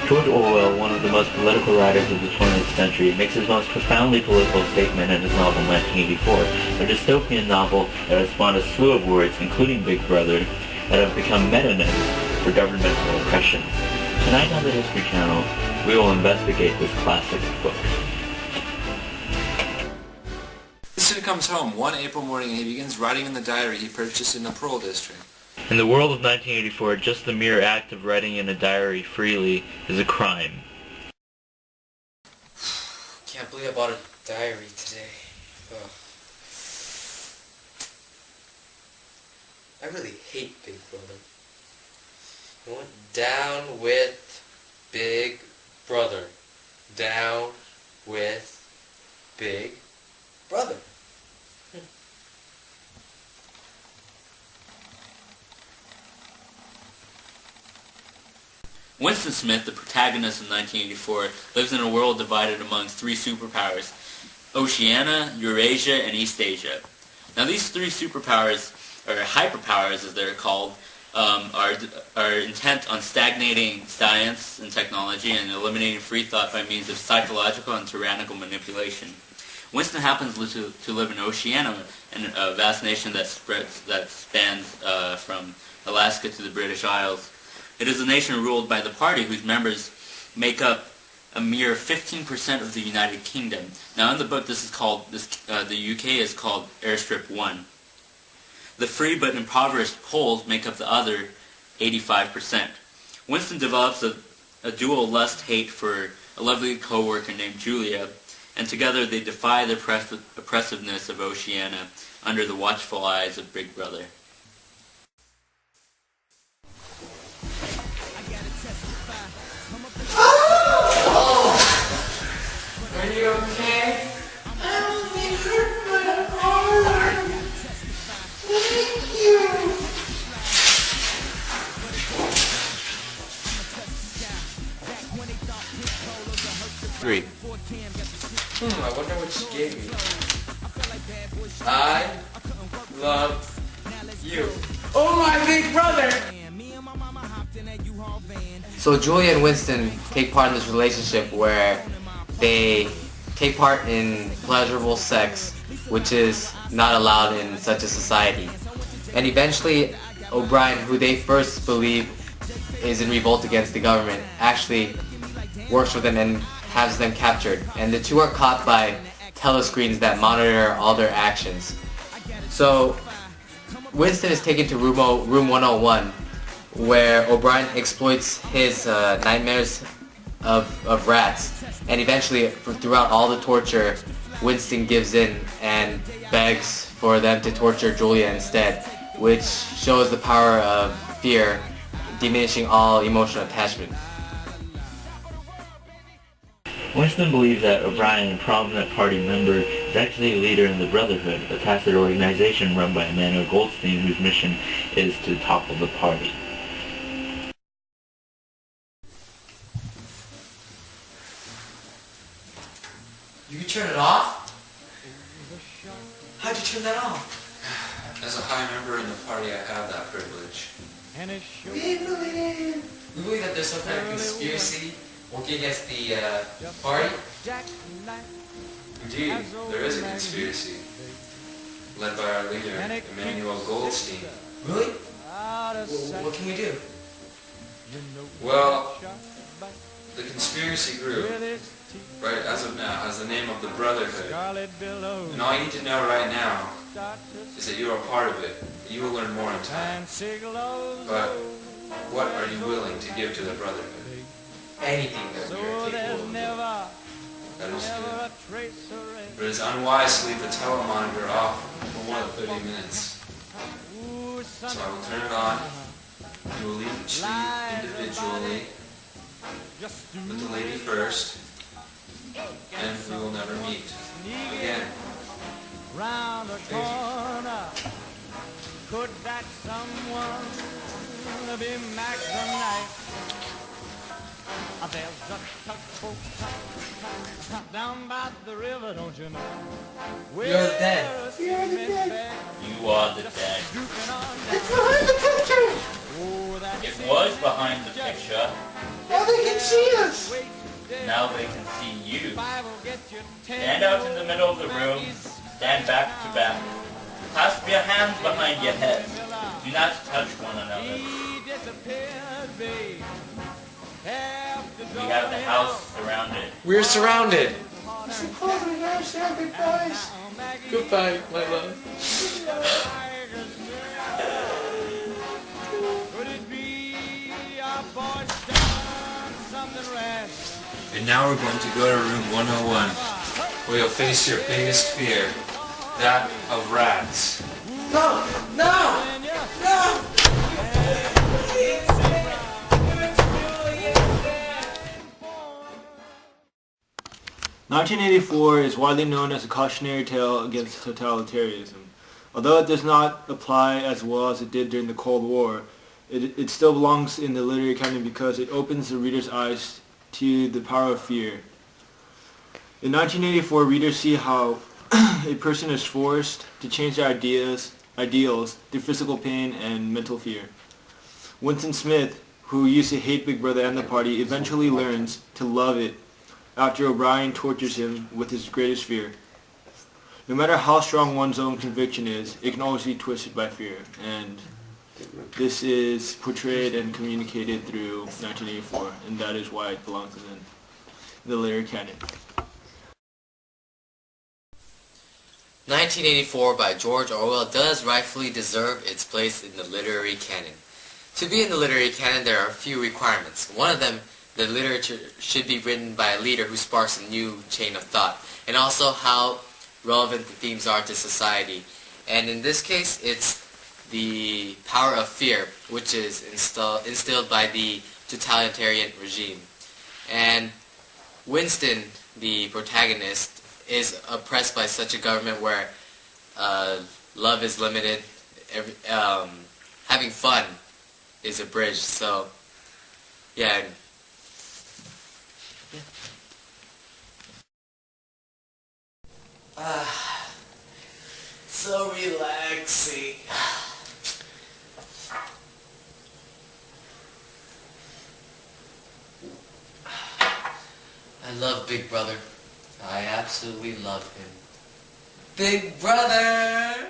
George Orwell, one of the most political writers of the 20th century, makes his most profoundly political statement in his novel 1984, a dystopian novel that has spawned a slew of words, including Big Brother, that have become metonyms for governmental oppression. Tonight on the History Channel, we will investigate this classic book. Winston comes home one April morning and he begins writing in the diary he purchased in the Pearl District. In the world of 1984, just the mere act of writing in a diary freely is a crime. Can't believe I bought a diary today. Ugh. I really hate Big Brother. I went down with Big Brother. Down with Big Brother. Winston Smith, the protagonist of 1984, lives in a world divided among three superpowers: Oceania, Eurasia, and East Asia. Now these three superpowers, or hyperpowers as they're called, are intent on stagnating science and technology and eliminating free thought by means of psychological and tyrannical manipulation. Winston happens to live in Oceania, a vast nation that spans from Alaska to the British Isles. It is a nation ruled by the party whose members make up a mere 15% of the United Kingdom. Now in the book, the UK is called Airstrip 1. The free but impoverished Poles make up the other 85%. Winston develops a dual lust-hate for a lovely co-worker named Julia, and together they defy the oppressiveness of Oceania under the watchful eyes of Big Brother. Are you okay? Three. I wonder what she gave me. I love you. Oh, my Big Brother! So Julia and Winston take part in this relationship where they take part in pleasurable sex, which is not allowed in such a society. And eventually, O'Brien, who they first believe is in revolt against the government, actually works with them and has them captured. And the two are caught by telescreens that monitor all their actions. So Winston is taken to room 101, where O'Brien exploits his nightmares of rats. And eventually, throughout all the torture, Winston gives in and begs for them to torture Julia instead, which shows the power of fear, diminishing all emotional attachment. Winston believes that O'Brien, a prominent party member, is actually a leader in the Brotherhood, a tacit organization run by Emmanuel Goldstein whose mission is to topple the party. You can turn it off? How'd you turn that off? As a high member in the party, I have that privilege. We believe that there's some kind of conspiracy working against the party? Indeed, there is a conspiracy, led by our leader, Emmanuel Goldstein. Really? What can we do? Well, the conspiracy group, right as of now, has the name of the Brotherhood. And all you need to know right now is that you are part of it. You will learn more in time. But what are you willing to give to the Brotherhood? Anything that we are capable of doing. That is good. But it is unwise to leave the telemonitor off for more than 30 minutes. So I will turn it on. You will each leave individually, with the lady first, and we will never meet again. Round the corner, could that someone be Max tonight? There's a tugboat down by the river, don't you know? You're the dead. You're the dead. You are the dead. It's behind the picture. It was behind the picture. It's they can see us. Now they can see you. Stand out in the middle of the room. Stand back to back. Clasp your hands behind your head. Do not touch one another. We have the house surrounded. We're surrounded. Goodbye, my love. And now we're going to go to room 101, where you'll face your biggest fear, that of rats. No! No! No! 1984 is widely known as a cautionary tale against totalitarianism. Although it does not apply as well as it did during the Cold War, it still belongs in the literary canon because it opens the reader's eyes to the power of fear. In 1984, readers see how a person is forced to change their ideals through physical pain and mental fear. Winston Smith, who used to hate Big Brother and the party, eventually learns to love it after O'Brien tortures him with his greatest fear. No matter how strong one's own conviction is, it can always be twisted by fear, and this is portrayed and communicated through 1984, and that is why it belongs in the literary canon. 1984 by George Orwell does rightfully deserve its place in the literary canon. To be in the literary canon, there are a few requirements. One of them, the literature should be written by a leader who sparks a new chain of thought, and also how relevant the themes are to society. And in this case, it's the power of fear, which is instilled by the totalitarian regime. And Winston, the protagonist, is oppressed by such a government where love is limited, having fun is abridged. So, yeah. So relaxing. I love Big Brother. I absolutely love him. Big Brother!